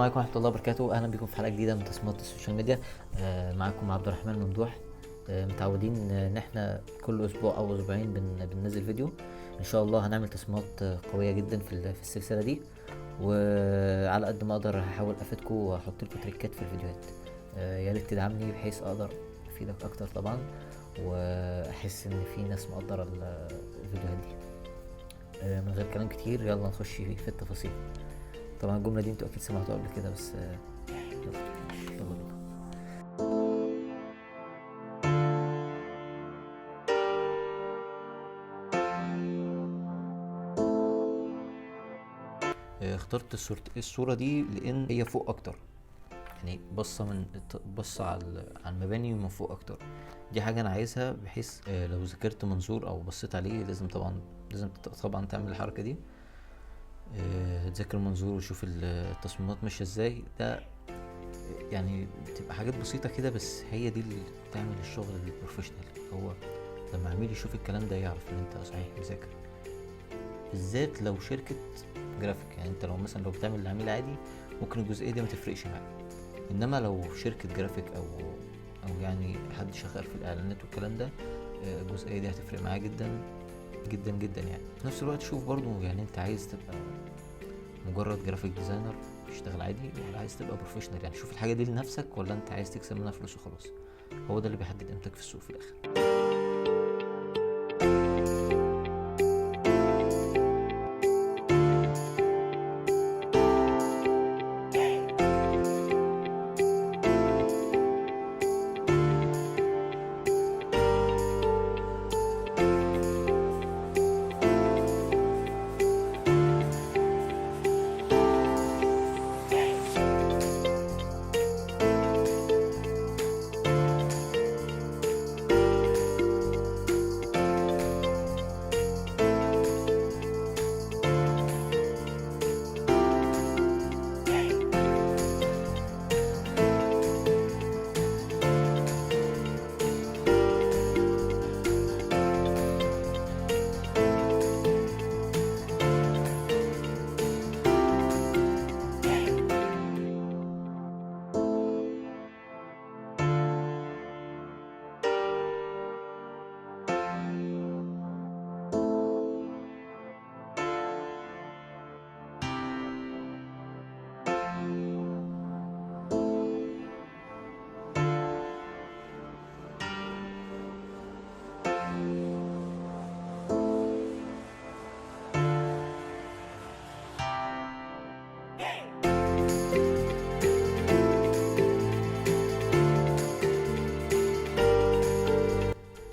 عليكم ورحمة الله وبركاته. أهلا بكم في حلقة جديدة من تصميمات السوشيال ميديا. معاكم عبد الرحمن ممدوح. متعودين إن احنا كل أسبوع أو أسبوعين بننزل فيديو. إن شاء الله هنعمل تصميمات قوية جدا في السلسلة دي، وعلى قد ما أقدر هحاول أفيدكم وأحط لكم تريكات في الفيديوهات. يا ريت تدعمني بحيث أقدر أفيدك أكتر طبعا، وأحس إن في ناس مقدرة الفيديوهات دي. من غير كلام كتير يلا نخش في التفاصيل. طبعا الجملة دي انتوا اكيد سمعتوها قبل كده، بس يلا بينا. اخترت الصورة دي لان هي فوق اكتر، يعني بصة على المباني من فوق اكتر. دي حاجة انا عايزها، بحيث لو ذاكرت منظور او بصيت عليه لازم طبعا تعمل الحركة دي. تذاكر المنظور وتشوف التصميمات ماشية ازاي. ده يعني بتبقى حاجات بسيطة كده، بس هي دي اللي بتعمل الشغل البروفيشنال. هو لما عميل يشوف الكلام ده يعرف ان انت صحيح مذاكر، بالذات لو شركة جرافيك. يعني انت لو بتعمل لعميل عادي ممكن الجزئية دي ما تفرقش معاك، انما لو شركة جرافيك او يعني حد شغال في الاعلانات والكلام ده، الجزئية دي هتفرق معاه جدا جدا جدا. يعني في نفس الوقت شوف برضو، يعني انت عايز تبقى مجرد جرافيك ديزاينر تشتغل عادي، ولا عايز تبقى بروفيشنال؟ يعني شوف الحاجة دي لنفسك، ولا انت عايز تكسب منها فلوس وخلاص. هو ده اللي بيحدد قيمتك في السوق في الاخر.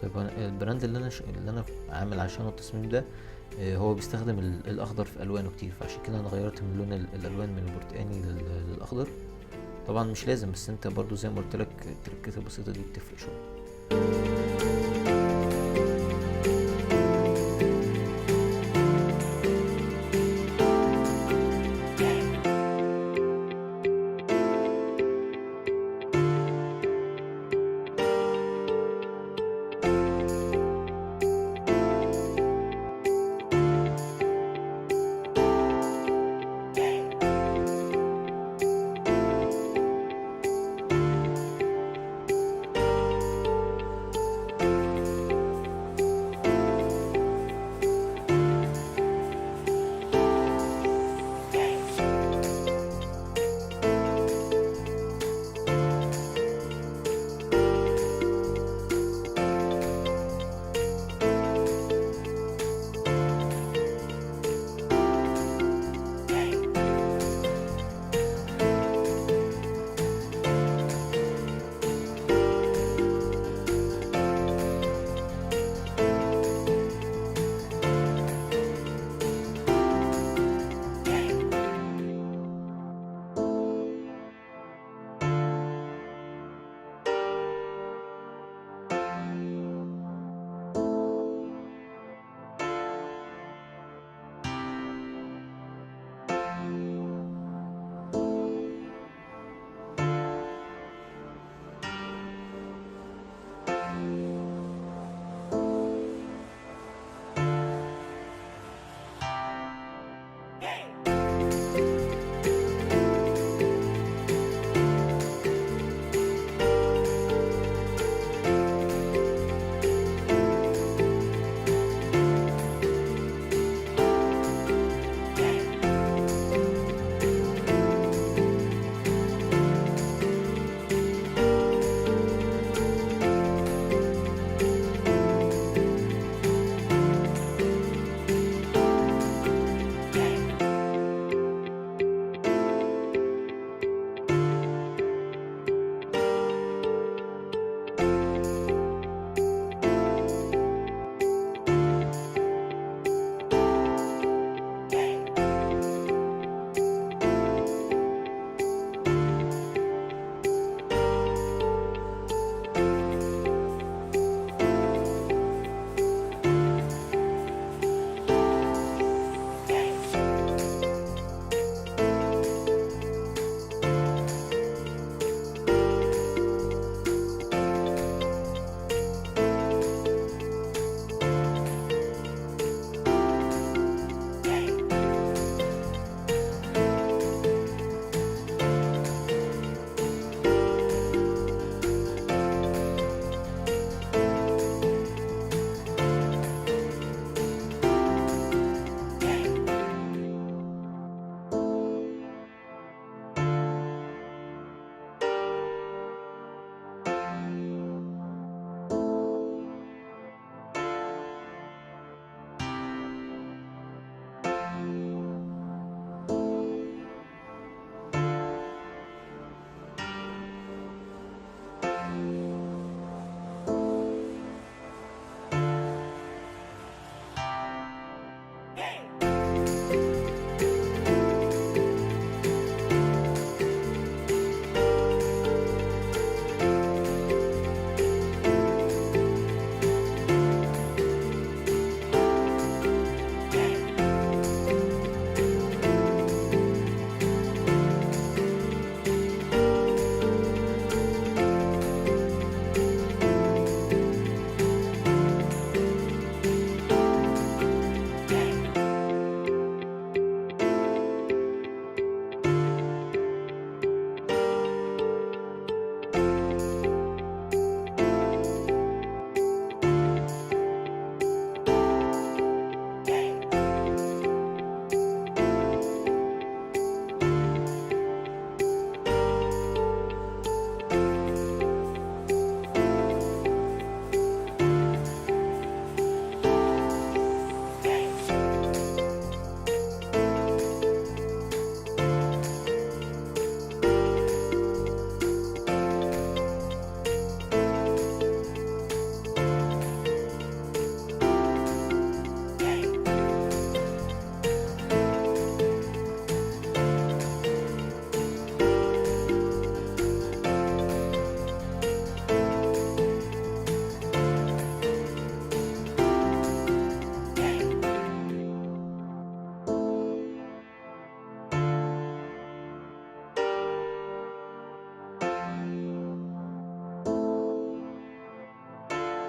طيب البراند اللي انا عامل عشانه التصميم ده، هو بيستخدم الاخضر في الوانه كتير، فعشان كده انا غيرت من لون الالوان من البرتقاني للاخضر. طبعا مش لازم، بس انت برضو زي ما قلت لك التركات البسيطه دي بتفرق شويه.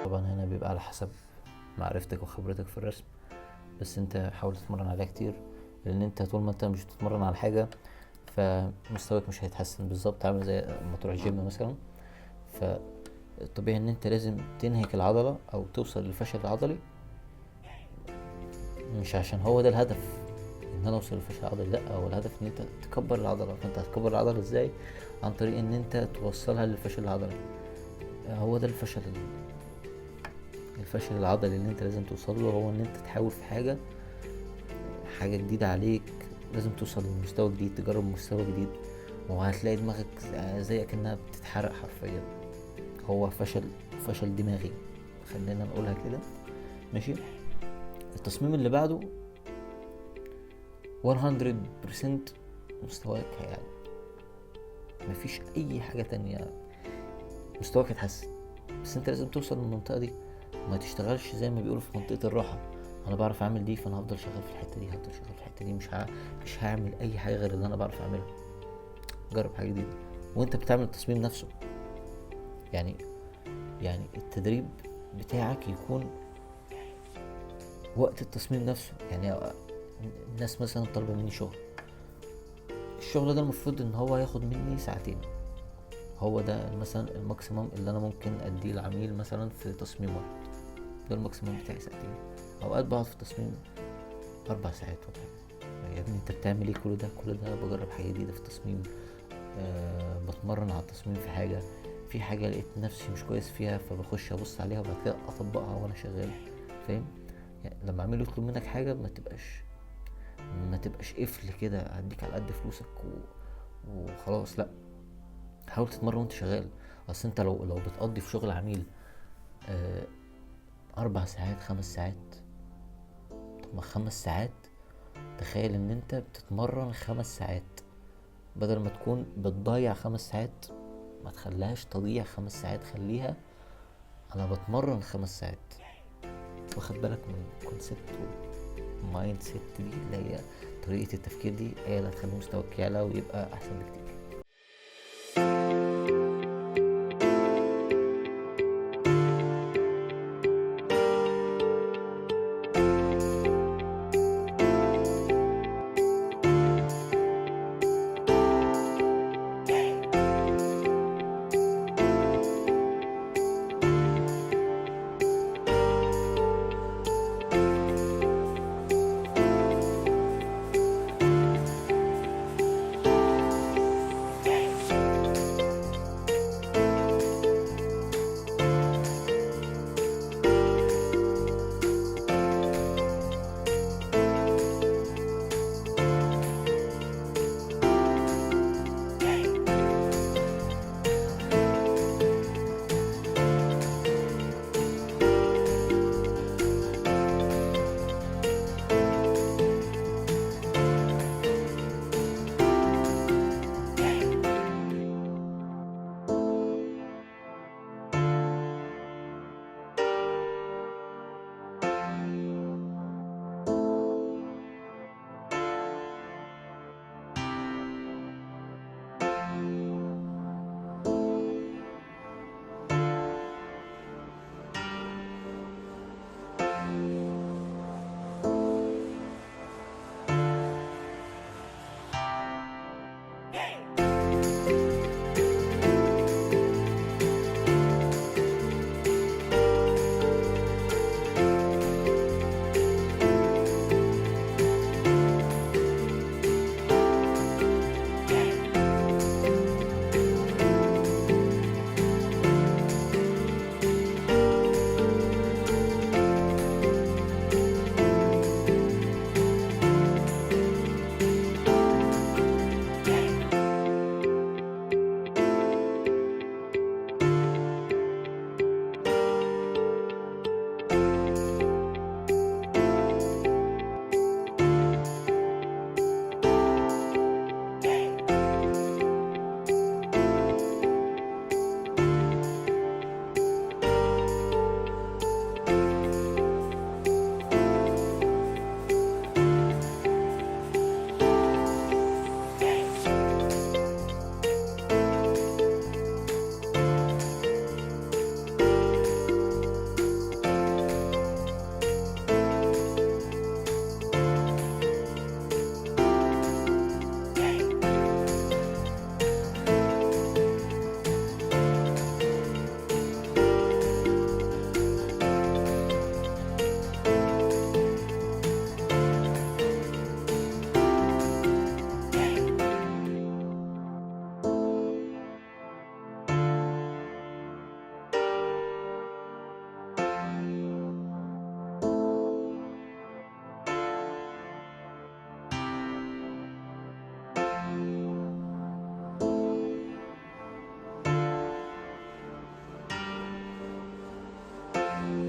طبعا هنا بيبقى على حسب معرفتك وخبرتك في الرسم، بس انت حاول تتمرن عليها كتير، لان انت طول ما انت مش بتتمرن على حاجة فمستواك مش هيتحسن. بالظبط عامل زي ما تروح الجيم مثلا، فالطبيعي ان انت لازم تنهك العضلة او توصل للفشل العضلي، مش عشان هو ده الهدف ان انا اوصل للفشل العضلي، لا، هو الهدف ان انت تكبر العضلة. فانت هتكبر العضلة ازاي؟ عن طريق ان انت توصلها للفشل العضلي. هو ده الفشل العضلي اللي انت لازم توصل له، هو ان انت تحاول في حاجة جديدة عليك، لازم توصل لمستوى جديد، تجرب مستوى جديد، وهتلاقي دماغك زي كأنها بتتحرق حرفيا. هو فشل دماغي، خلينا نقولها كده، ماشي. التصميم اللي بعده 100% مستواك هيعلى، مفيش اي حاجة تانية، مستواك هيتحسن. بس انت لازم توصل للمنطقة دي، ما تشتغلش زي ما بيقولوا في منطقة الراحة. انا بعرف اعمل دي فانا هفضل شغال في الحتة دي، هفضل شغال في الحتة دي، مش هعمل اي حاجة غير اللي انا بعرف اعملها. جرب حاجة جديدة وانت بتعمل التصميم نفسه. يعني التدريب بتاعك يكون وقت التصميم نفسه. يعني الناس مثلا طالبة مني الشغل ده المفروض ان هو ياخد مني ساعتين، هو ده مثلا الماكسيمم اللي انا ممكن اديه العميل مثلا في تصميم واحد، ده الماكسيمم بتاعي ساعتين. اوقات بقعد في التصميم 4 ساعات ولا حاجة. يا ابني انت بتعمل ايه كل ده؟ بجرب حاجة جديدة في التصميم، بتمرن على التصميم في حاجة لقيت نفسي مش كويس فيها، فبخش ابص عليها وبعد كده اطبقها وانا شغال، فاهم؟ يعني لما عميل يطلب منك حاجة ما تبقاش قفل كده هديك على قد فلوسك وخلاص، لا، حاول تتمرن وانت شغال. اصل انت لو بتقضي في شغل عميل 4 ساعات 5 ساعات، طب ما 5 ساعات، تخيل ان انت بتتمرن 5 ساعات، بدل ما تكون بتضيع 5 ساعات ما تخليهاش تضيع 5 ساعات، خليها انا بتمرن 5 ساعات. واخد بالك من الكونسيبت والمايند سيت دي، اللي هي طريقة التفكير دي، هي اللي هتخلي مستواك يعلى ويبقى احسن بكتير.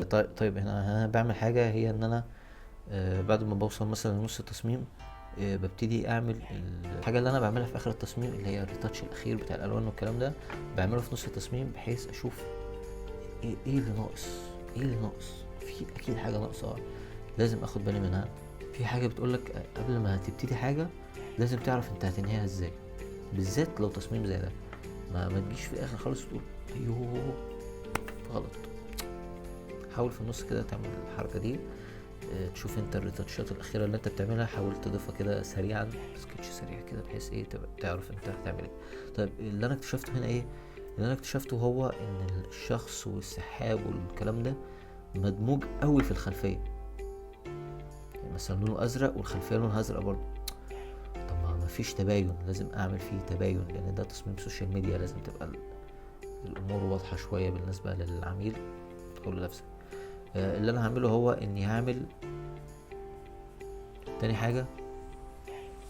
طيب هنا انا بعمل حاجة، هي ان انا بعد ما بوصل مثلا لنص التصميم ببتدي اعمل الحاجة اللي انا بعملها في اخر التصميم، اللي هي الريتاتش الاخير بتاع الالوان والكلام ده، بعمله في نص التصميم بحيث اشوف ايه اللي ناقص. ايه اللي ناقص؟ في اكيد حاجة ناقصة لازم اخد بالي منها. في حاجة بتقولك قبل ما تبتدي حاجة لازم تعرف انت هتنهيها ازاي، بالذات لو تصميم زي ده. ما تجيش في الاخر خالص تقول ايوه غلط. حاول في النص كده تعمل الحركة دي، تشوف انت الريتاتشات الاخيرة اللي انت بتعملها، حاول تضيفها كده سريعا، سكتش سريع كده، بحيث ايه تبقى تعرف انت هتعمل ايه. طيب اللي انا اكتشفته هنا ايه؟ اللي انا اكتشفته هو ان الشخص والسحاب والكلام ده مدموج قوي في الخلفية. يعني مثلا لونه ازرق والخلفية لونها ازرق برضه. طب ما مفيش تباين، لازم اعمل فيه تباين، لان ده تصميم سوشيال ميديا، لازم تبقى الامور واضحة شوية بالنسبة للعميل او لنفسك. اللي انا هعمله هو اني هعمل تاني حاجة،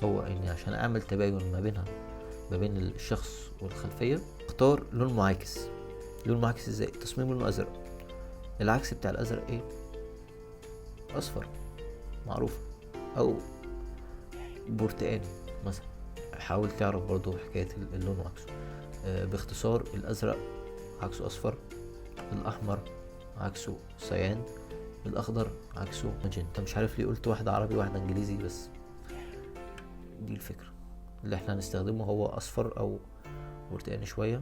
هو اني عشان اعمل تباين ما بين الشخص والخلفية، اختار لون معاكس. لون معاكس ازاي؟ تصميم لونه ازرق، العكس بتاع الازرق ايه؟ اصفر، معروف، او برتقاني مثلا. حاول تعرف برضو حكاية اللون وعكسه. باختصار الازرق عكسه اصفر، الاحمر عكسه صيان، الاخضر عكسه ماجنتا. مش عارف ليه قلت واحدة عربي واحدة انجليزي، بس دي الفكرة. اللي احنا هنستخدمه هو اصفر او برتقاني شوية.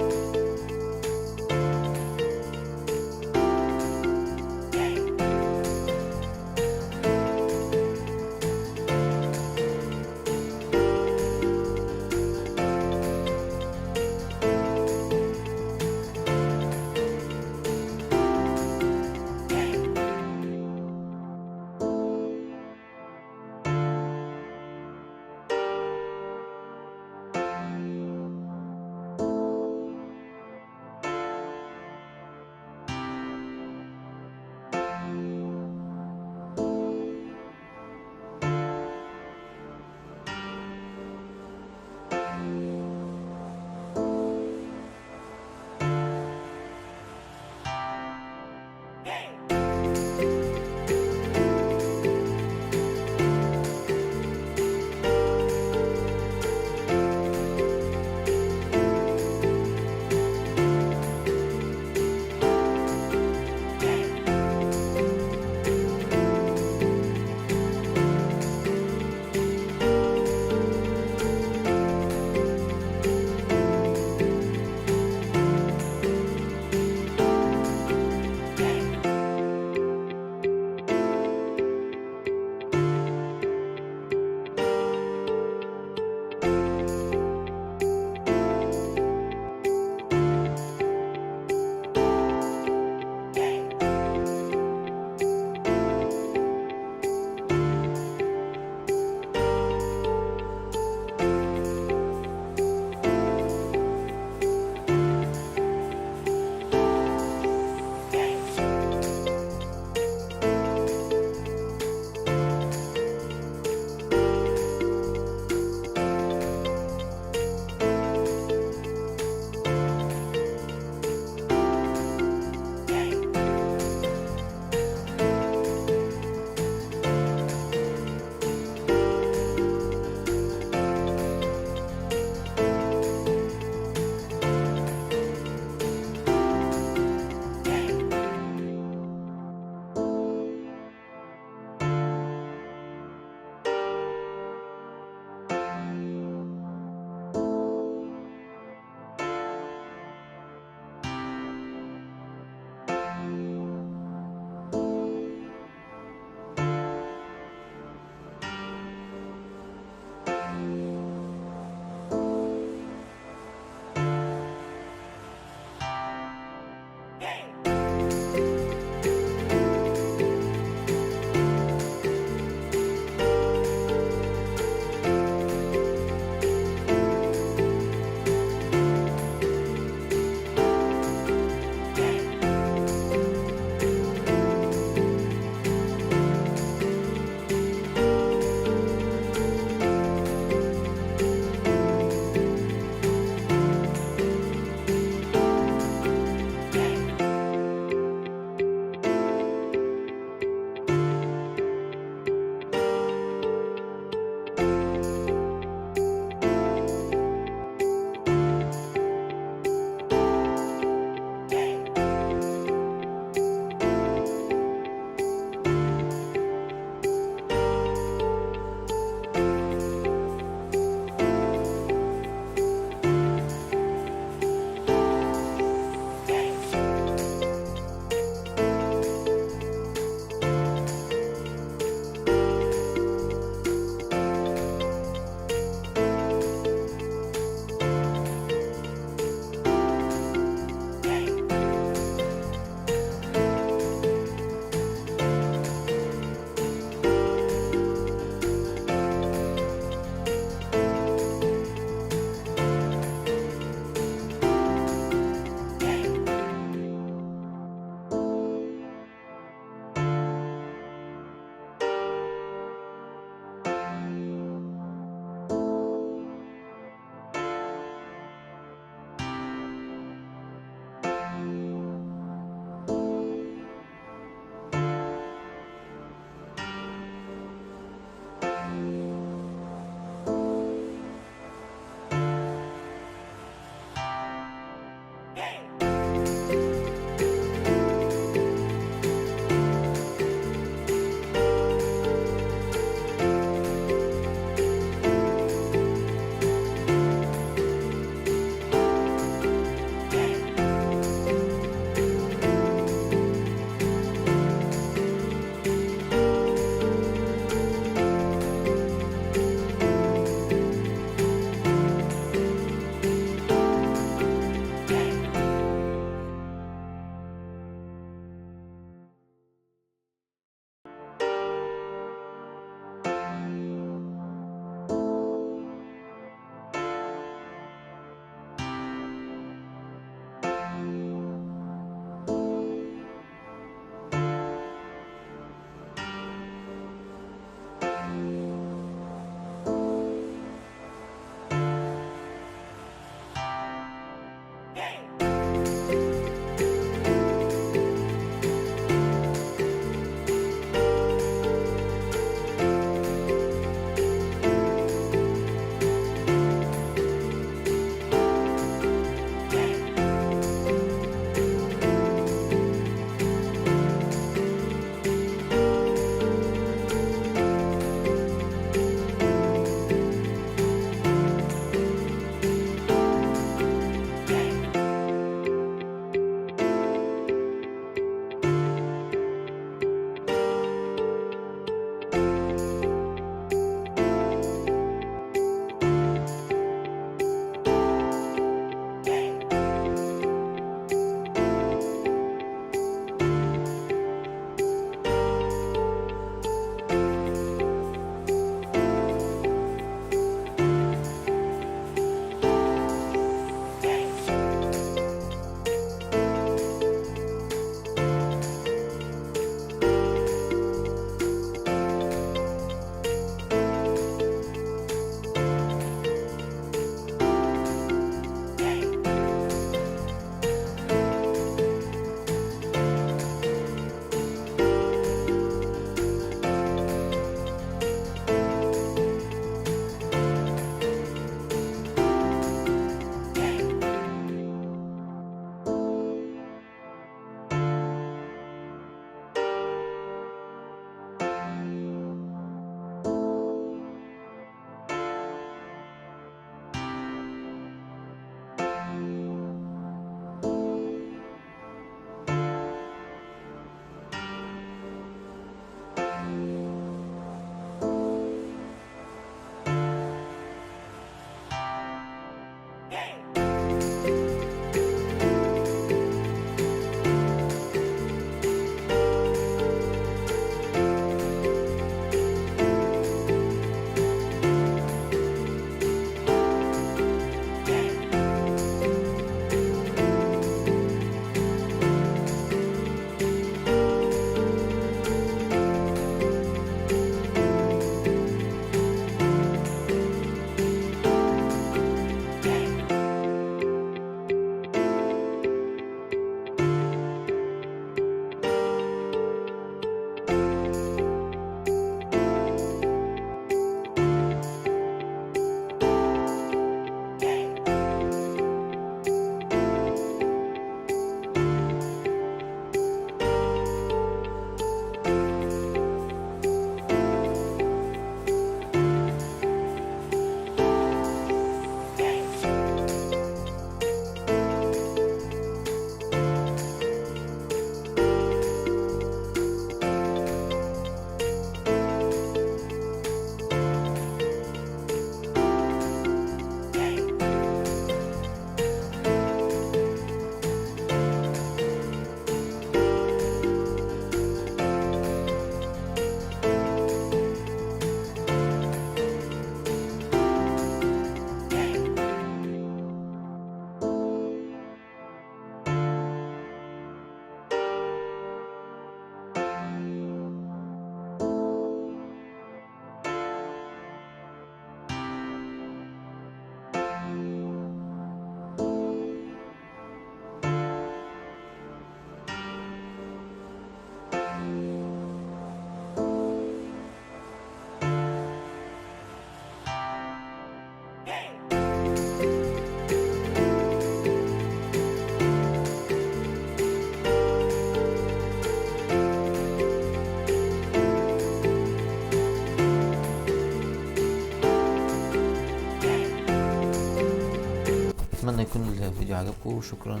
اتمنى يكون الفيديو عجبكم. شكرا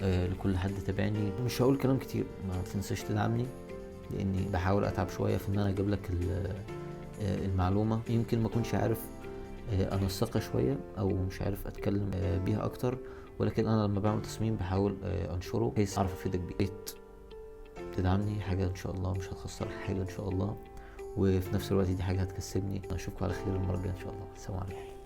لكل حد تابعني. مش هقول كلام كتير، ما تنساش تدعمني، لاني بحاول اتعب شويه في ان انا اجيب لك المعلومه. يمكن ما اكونش عارف انسقها شويه، او مش عارف اتكلم بيها اكتر، ولكن انا لما بعمل تصميم بحاول انشره بحيث اعرف افيدك بيه. تدعمني، حاجه ان شاء الله مش هتخسرك حاجه ان شاء الله، وفي نفس الوقت دي حاجه هتكسبني. اشوفكم على خير المره الجايه ان شاء الله. السلام عليكم.